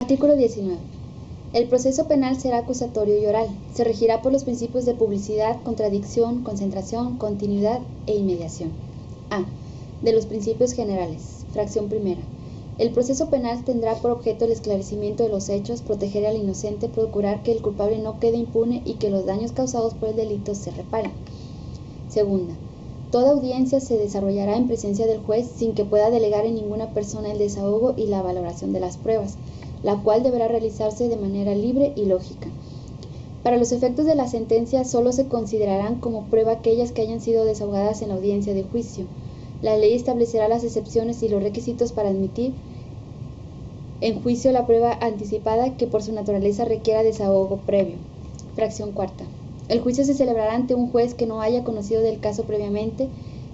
Artículo 19. El proceso penal será acusatorio y oral. Se regirá por los principios de publicidad, contradicción, concentración, continuidad e inmediación. A. De los principios generales. Fracción primera. El proceso penal tendrá por objeto el esclarecimiento de los hechos, proteger al inocente, procurar que el culpable no quede impune y que los daños causados por el delito se reparen. Segunda. Toda audiencia se desarrollará en presencia del juez sin que pueda delegar en ninguna persona el desahogo y la valoración de las pruebas, la cual deberá realizarse de manera libre y lógica. Para los efectos de la sentencia, solo se considerarán como prueba aquellas que hayan sido desahogadas en la audiencia de juicio. La ley establecerá las excepciones y los requisitos para admitir en juicio la prueba anticipada que por su naturaleza requiera desahogo previo. Fracción cuarta. El juicio se celebrará ante un juez que no haya conocido del caso previamente.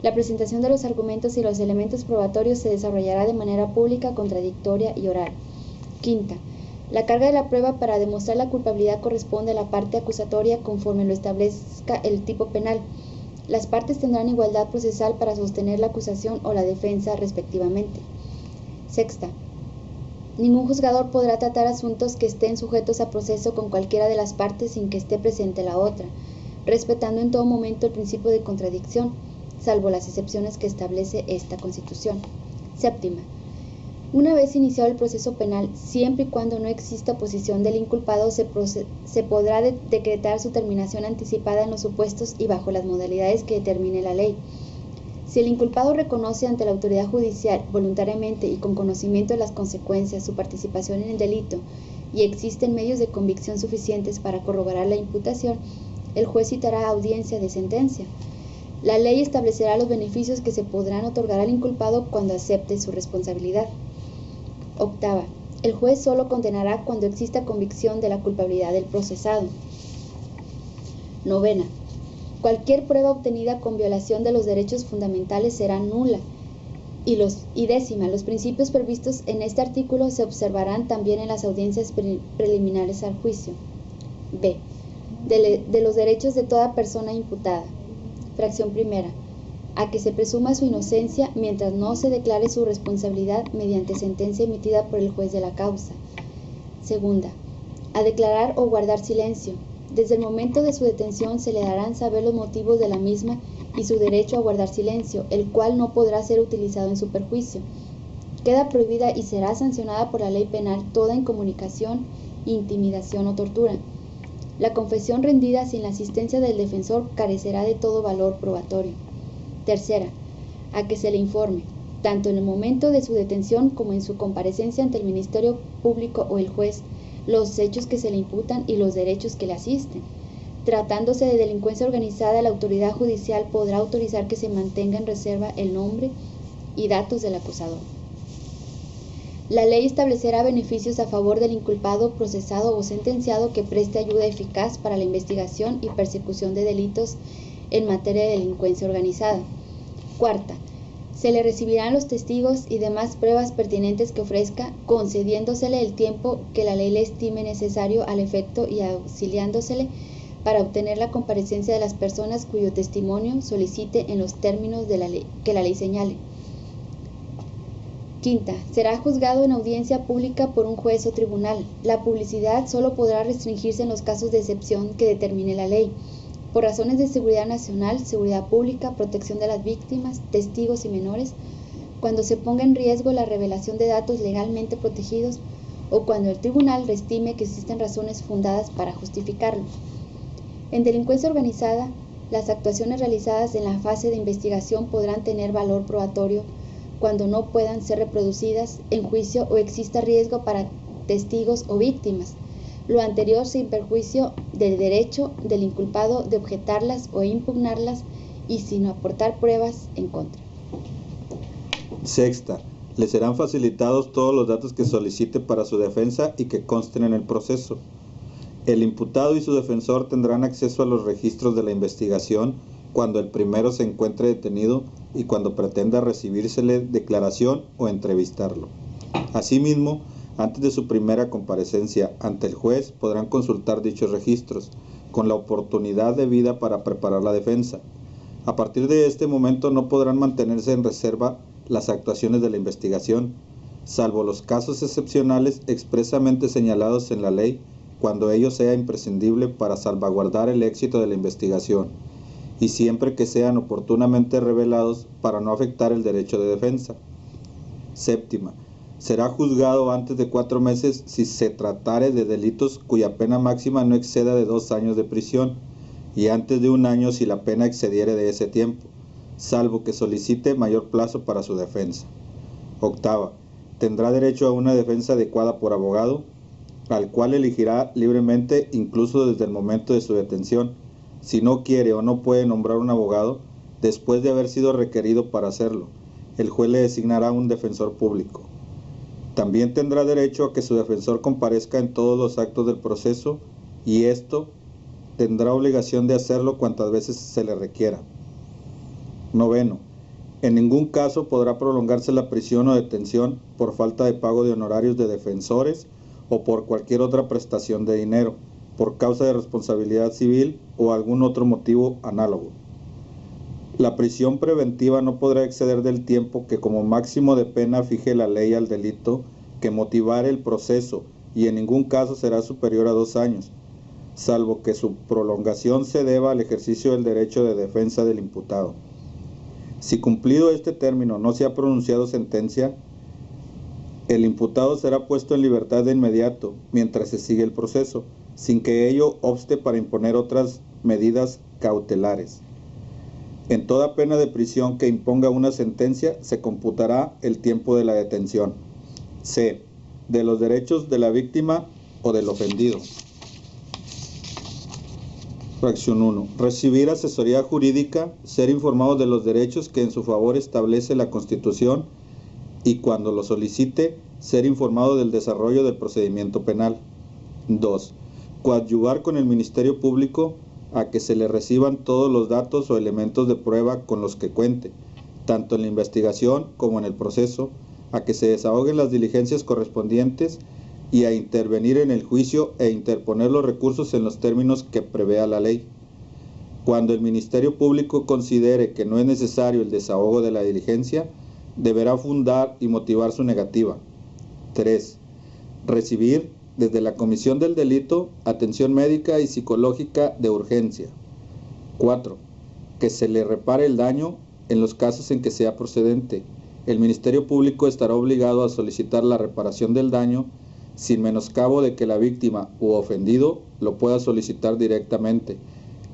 La presentación de los argumentos y los elementos probatorios se desarrollará de manera pública, contradictoria y oral. Quinta. La carga de la prueba para demostrar la culpabilidad corresponde a la parte acusatoria conforme lo establezca el tipo penal. Las partes tendrán igualdad procesal para sostener la acusación o la defensa respectivamente. Sexta. Ningún juzgador podrá tratar asuntos que estén sujetos a proceso con cualquiera de las partes sin que esté presente la otra, respetando en todo momento el principio de contradicción, salvo las excepciones que establece esta Constitución. Séptima. Una vez iniciado el proceso penal, siempre y cuando no exista oposición del inculpado, se podrá decretar su terminación anticipada en los supuestos y bajo las modalidades que determine la ley. Si el inculpado reconoce ante la autoridad judicial voluntariamente y con conocimiento de las consecuencias su participación en el delito y existen medios de convicción suficientes para corroborar la imputación, el juez citará audiencia de sentencia. La ley establecerá los beneficios que se podrán otorgar al inculpado cuando acepte su responsabilidad. Octava. El juez solo condenará cuando exista convicción de la culpabilidad del procesado. Novena. Cualquier prueba obtenida con violación de los derechos fundamentales será nula. Y décima, los principios previstos en este artículo se observarán también en las audiencias preliminares al juicio. B. De los derechos de toda persona imputada. Fracción primera. A que se presuma su inocencia mientras no se declare su responsabilidad mediante sentencia emitida por el juez de la causa. Segunda. A declarar o guardar silencio. Desde el momento de su detención se le darán saber los motivos de la misma y su derecho a guardar silencio, el cual no podrá ser utilizado en su perjuicio. Queda prohibida y será sancionada por la ley penal toda incomunicación, intimidación o tortura. La confesión rendida sin la asistencia del defensor carecerá de todo valor probatorio. Tercera, a que se le informe, tanto en el momento de su detención como en su comparecencia ante el Ministerio Público o el juez, los hechos que se le imputan y los derechos que le asisten. Tratándose de delincuencia organizada, la autoridad judicial podrá autorizar que se mantenga en reserva el nombre y datos del acusador. La ley establecerá beneficios a favor del inculpado, procesado o sentenciado que preste ayuda eficaz para la investigación y persecución de delitos en materia de delincuencia organizada. Cuarta, se le recibirán los testigos y demás pruebas pertinentes que ofrezca, concediéndosele el tiempo que la ley le estime necesario al efecto y auxiliándosele para obtener la comparecencia de las personas cuyo testimonio solicite en los términos de la ley, que la ley señale. Quinta, será juzgado en audiencia pública por un juez o tribunal. La publicidad solo podrá restringirse en los casos de excepción que determine la ley, por razones de seguridad nacional, seguridad pública, protección de las víctimas, testigos y menores, cuando se ponga en riesgo la revelación de datos legalmente protegidos o cuando el tribunal estime que existen razones fundadas para justificarlo. En delincuencia organizada, las actuaciones realizadas en la fase de investigación podrán tener valor probatorio cuando no puedan ser reproducidas en juicio o exista riesgo para testigos o víctimas. Lo anterior sin perjuicio del derecho del inculpado de objetarlas o impugnarlas y sin aportar pruebas en contra. Sexta, le serán facilitados todos los datos que solicite para su defensa y que consten en el proceso. El imputado y su defensor tendrán acceso a los registros de la investigación cuando el primero se encuentre detenido y cuando pretenda recibírsele declaración o entrevistarlo. Asimismo, antes de su primera comparecencia ante el juez, podrán consultar dichos registros, con la oportunidad debida para preparar la defensa. A partir de este momento no podrán mantenerse en reserva las actuaciones de la investigación. salvo los casos excepcionales expresamente señalados en la ley, cuando ello sea imprescindible para salvaguardar el éxito de la investigación, y siempre que sean oportunamente revelados para no afectar el derecho de defensa. Séptima, será juzgado antes de 4 meses si se tratare de delitos cuya pena máxima no exceda de 2 años de prisión, y antes de 1 año si la pena excediere de ese tiempo, salvo que solicite mayor plazo para su defensa. Octava, tendrá derecho a una defensa adecuada por abogado, al cual elegirá libremente incluso desde el momento de su detención, si no quiere o no puede nombrar un abogado, después de haber sido requerido para hacerlo. El juez le designará un defensor público. También tendrá derecho a que su defensor comparezca en todos los actos del proceso, y esto tendrá obligación de hacerlo cuantas veces se le requiera. Noveno, en ningún caso podrá prolongarse la prisión o detención por falta de pago de honorarios de defensores o por cualquier otra prestación de dinero, por causa de responsabilidad civil o algún otro motivo análogo. La prisión preventiva no podrá exceder del tiempo que como máximo de pena fije la ley al delito que motivare el proceso, y en ningún caso será superior a 2 años, salvo que su prolongación se deba al ejercicio del derecho de defensa del imputado. Si cumplido este término no se ha pronunciado sentencia, el imputado será puesto en libertad de inmediato mientras se sigue el proceso, sin que ello obste para imponer otras medidas cautelares. En toda pena de prisión que imponga una sentencia se computará el tiempo de la detención. C. De los derechos de la víctima o del ofendido. Fracción 1. Recibir asesoría jurídica, ser informado de los derechos que en su favor establece la Constitución y, cuando lo solicite, ser informado del desarrollo del procedimiento penal. 2. Coadyuvar con el Ministerio Público a que se le reciban todos los datos o elementos de prueba con los que cuente, tanto en la investigación como en el proceso, a que se desahoguen las diligencias correspondientes y a intervenir en el juicio e interponer los recursos en los términos que prevea la ley. Cuando el Ministerio Público considere que no es necesario el desahogo de la diligencia, deberá fundar y motivar su negativa. 3. Recibir, desde la comisión del delito, atención médica y psicológica de urgencia. 4. Que se le repare el daño en los casos en que sea procedente. El Ministerio Público estará obligado a solicitar la reparación del daño sin menoscabo de que la víctima u ofendido lo pueda solicitar directamente,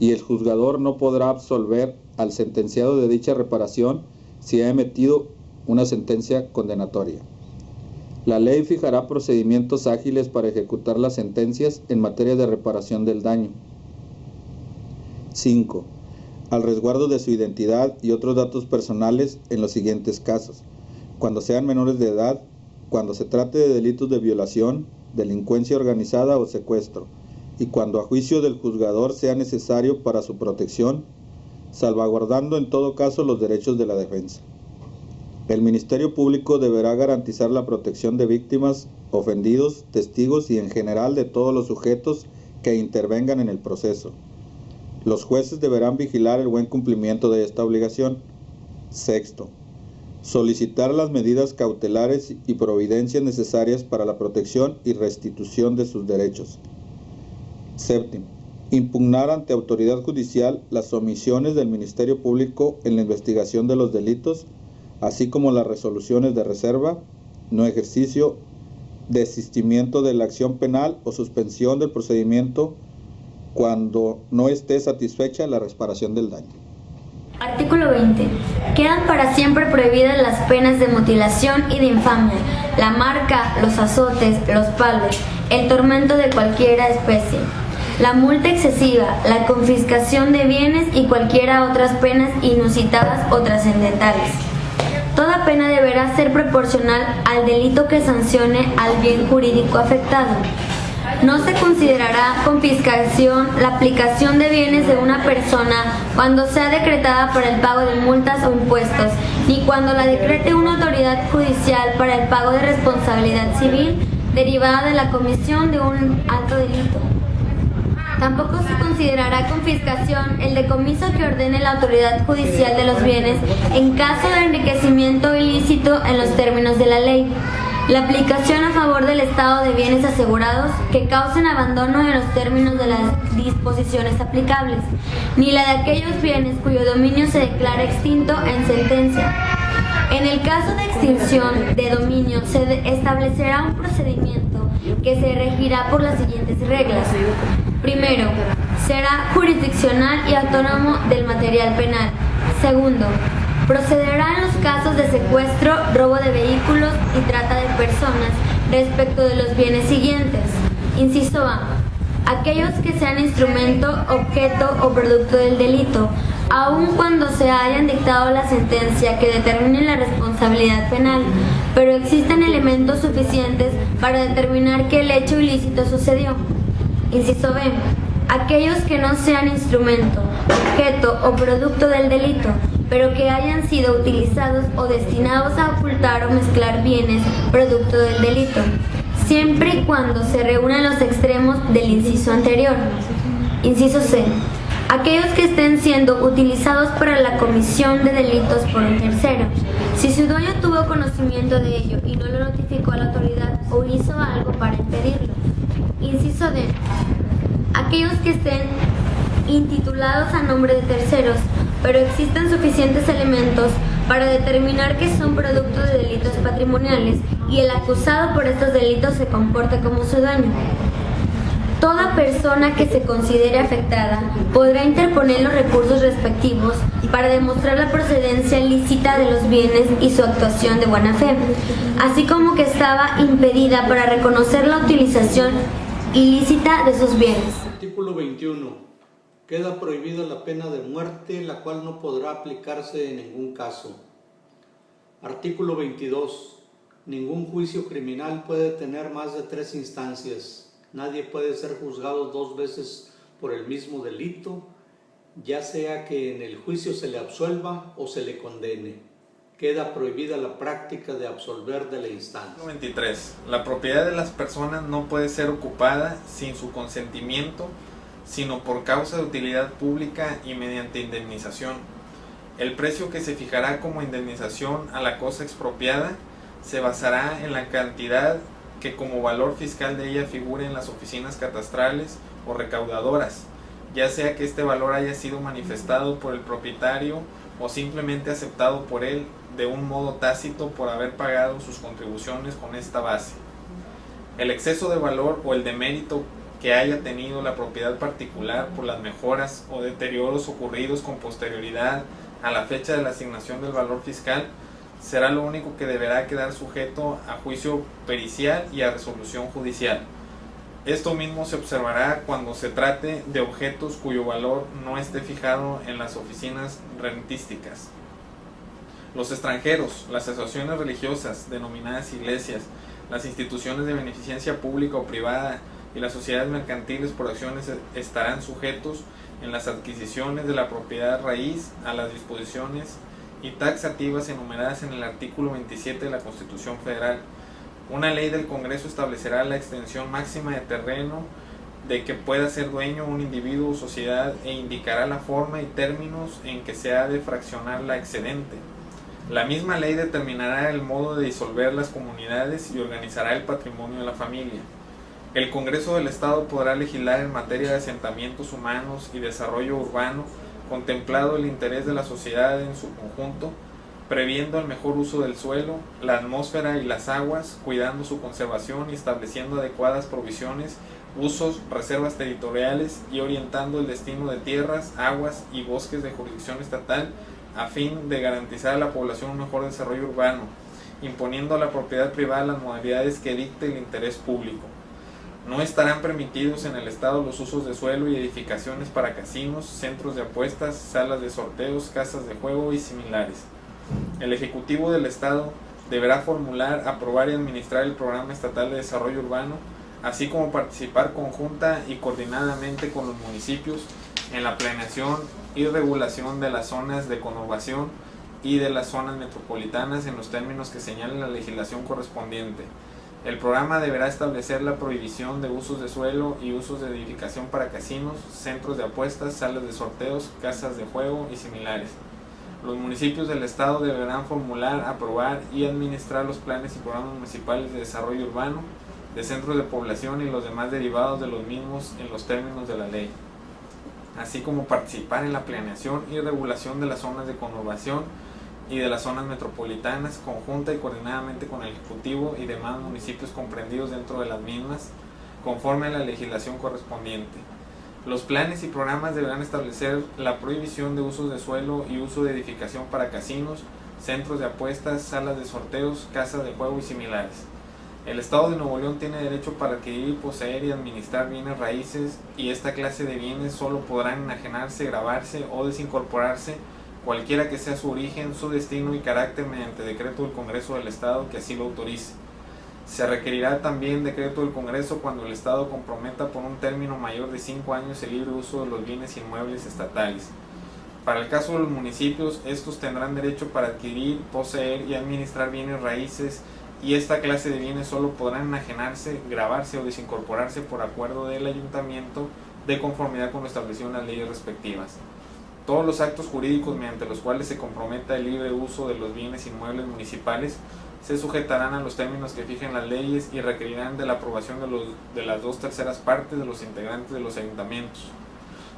y el juzgador no podrá absolver al sentenciado de dicha reparación si ha emitido una sentencia condenatoria. La ley fijará procedimientos ágiles para ejecutar las sentencias en materia de reparación del daño. 5. Al resguardo de su identidad y otros datos personales en los siguientes casos: cuando sean menores de edad, cuando se trate de delitos de violación, delincuencia organizada o secuestro, y cuando a juicio del juzgador sea necesario para su protección, salvaguardando en todo caso los derechos de la defensa. El Ministerio Público deberá garantizar la protección de víctimas, ofendidos, testigos y en general de todos los sujetos que intervengan en el proceso. Los jueces deberán vigilar el buen cumplimiento de esta obligación. 6. Solicitar las medidas cautelares y providencias necesarias para la protección y restitución de sus derechos. 7. Impugnar ante autoridad judicial las omisiones del Ministerio Público en la investigación de los delitos, así como las resoluciones de reserva, no ejercicio, desistimiento de la acción penal o suspensión del procedimiento cuando no esté satisfecha la reparación del daño. Artículo 20. Quedan para siempre prohibidas las penas de mutilación y de infamia, la marca, los azotes, los palos, el tormento de cualquiera especie, la multa excesiva, la confiscación de bienes y cualquiera otras penas inusitadas o trascendentales. Toda pena deberá ser proporcional al delito que sancione al bien jurídico afectado. No se considerará confiscación la aplicación de bienes de una persona cuando sea decretada para el pago de multas o impuestos, ni cuando la decrete una autoridad judicial para el pago de responsabilidad civil derivada de la comisión de un alto delito. Tampoco se considerará confiscación el decomiso que ordene la autoridad judicial de los bienes en caso de enriquecimiento ilícito en los términos de la ley. La aplicación a favor del estado de bienes asegurados que causen abandono en los términos de las disposiciones aplicables, ni la de aquellos bienes cuyo dominio se declara extinto en sentencia. En el caso de extinción de dominio se establecerá un procedimiento que se regirá por las siguientes reglas. Primero, será jurisdiccional y autónomo del material penal. Segundo, procederá en los casos de secuestro, robo de vehículos y trata de personas respecto de los bienes siguientes. Inciso A. Aquellos que sean instrumento, objeto o producto del delito, aun cuando se hayan dictado la sentencia que determine la responsabilidad penal, pero existen elementos suficientes para determinar que el hecho ilícito sucedió. Inciso B. Aquellos que no sean instrumento, objeto o producto del delito, pero que hayan sido utilizados o destinados a ocultar o mezclar bienes producto del delito, siempre y cuando se reúnan los extremos del inciso anterior. Inciso C. Aquellos que estén siendo utilizados para la comisión de delitos por un tercero, si su dueño tuvo conocimiento de ello y no lo notificó a la autoridad o hizo algo para impedirlo. Inciso D. Aquellos que estén intitulados a nombre de terceros, pero existen suficientes elementos para determinar que son producto de delitos patrimoniales y el acusado por estos delitos se comporte como su dueño. Toda persona que se considere afectada podrá interponer los recursos respectivos para demostrar la procedencia lícita de los bienes y su actuación de buena fe, así como que estaba impedida para reconocer la utilización ilícita de sus bienes. Artículo 21. Queda prohibida la pena de muerte, la cual no podrá aplicarse en ningún caso. Artículo 22. Ningún juicio criminal puede tener más de 3 instancias. Nadie puede ser juzgado 2 veces por el mismo delito, ya sea que en el juicio se le absuelva o se le condene. Queda prohibida la práctica de absolver de la instancia. 23. La propiedad de las personas no puede ser ocupada sin su consentimiento, sino por causa de utilidad pública y mediante indemnización. El precio que se fijará como indemnización a la cosa expropiada se basará en la cantidad que como valor fiscal de ella figure en las oficinas catastrales o recaudadoras, ya sea que este valor haya sido manifestado por el propietario o simplemente aceptado por él de un modo tácito por haber pagado sus contribuciones con esta base. El exceso de valor o el demérito que haya tenido la propiedad particular por las mejoras o deterioros ocurridos con posterioridad a la fecha de la asignación del valor fiscal será lo único que deberá quedar sujeto a juicio pericial y a resolución judicial. Esto mismo se observará cuando se trate de objetos cuyo valor no esté fijado en las oficinas rentísticas. Los extranjeros, las asociaciones religiosas denominadas iglesias, las instituciones de beneficencia pública o privada y las sociedades mercantiles por acciones estarán sujetos en las adquisiciones de la propiedad raíz a las disposiciones y taxativas enumeradas en el artículo 27 de la Constitución Federal. Una ley del Congreso establecerá la extensión máxima de terreno de que pueda ser dueño un individuo o sociedad e indicará la forma y términos en que se ha de fraccionar la excedente. La misma ley determinará el modo de disolver las comunidades y organizará el patrimonio de la familia. El Congreso del Estado podrá legislar en materia de asentamientos humanos y desarrollo urbano, contemplado el interés de la sociedad en su conjunto, previendo el mejor uso del suelo, la atmósfera y las aguas, cuidando su conservación y estableciendo adecuadas provisiones, usos, reservas territoriales y orientando el destino de tierras, aguas y bosques de jurisdicción estatal a fin de garantizar a la población un mejor desarrollo urbano, imponiendo a la propiedad privada las modalidades que dicte el interés público. No estarán permitidos en el Estado los usos de suelo y edificaciones para casinos, centros de apuestas, salas de sorteos, casas de juego y similares. El Ejecutivo del Estado deberá formular, aprobar y administrar el Programa Estatal de Desarrollo Urbano, así como participar conjunta y coordinadamente con los municipios en la planeación y regulación de las zonas de conurbación y de las zonas metropolitanas en los términos que señale la legislación correspondiente. El programa deberá establecer la prohibición de usos de suelo y usos de edificación para casinos, centros de apuestas, salas de sorteos, casas de juego y similares. Los municipios del Estado deberán formular, aprobar y administrar los planes y programas municipales de desarrollo urbano, de centros de población y los demás derivados de los mismos en los términos de la ley, así como participar en la planeación y regulación de las zonas de conurbación y de las zonas metropolitanas, conjunta y coordinadamente con el Ejecutivo y demás municipios comprendidos dentro de las mismas, conforme a la legislación correspondiente. Los planes y programas deberán establecer la prohibición de usos de suelo y uso de edificación para casinos, centros de apuestas, salas de sorteos, casas de juego y similares. El Estado de Nuevo León tiene derecho para adquirir, poseer y administrar bienes raíces, y esta clase de bienes solo podrán enajenarse, gravarse o desincorporarse, cualquiera que sea su origen, su destino y carácter, mediante decreto del Congreso del Estado que así lo autorice. Se requerirá también decreto del Congreso cuando el Estado comprometa por un término mayor de 5 años el libre uso de los bienes inmuebles estatales. Para el caso de los municipios, estos tendrán derecho para adquirir, poseer y administrar bienes raíces, y esta clase de bienes solo podrán enajenarse, gravarse o desincorporarse por acuerdo del ayuntamiento de conformidad con lo establecido en las leyes respectivas. Todos los actos jurídicos mediante los cuales se comprometa el libre uso de los bienes inmuebles municipales se sujetarán a los términos que fijen las leyes y requerirán de la aprobación de las 2/3 partes de los integrantes de los ayuntamientos.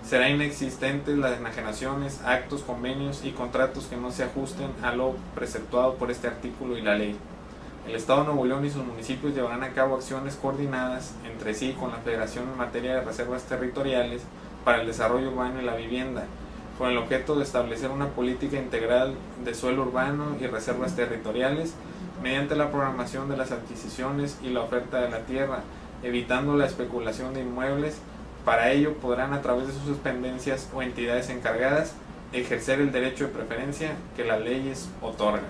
Serán inexistentes las enajenaciones, actos, convenios y contratos que no se ajusten a lo preceptuado por este artículo y la ley. El Estado de Nuevo León y sus municipios llevarán a cabo acciones coordinadas entre sí con la Federación en materia de reservas territoriales para el desarrollo urbano y la vivienda, con el objeto de establecer una política integral de suelo urbano y reservas territoriales mediante la programación de las adquisiciones y la oferta de la tierra, evitando la especulación de inmuebles. Para ello podrán, a través de sus dependencias o entidades encargadas, ejercer el derecho de preferencia que las leyes otorgan.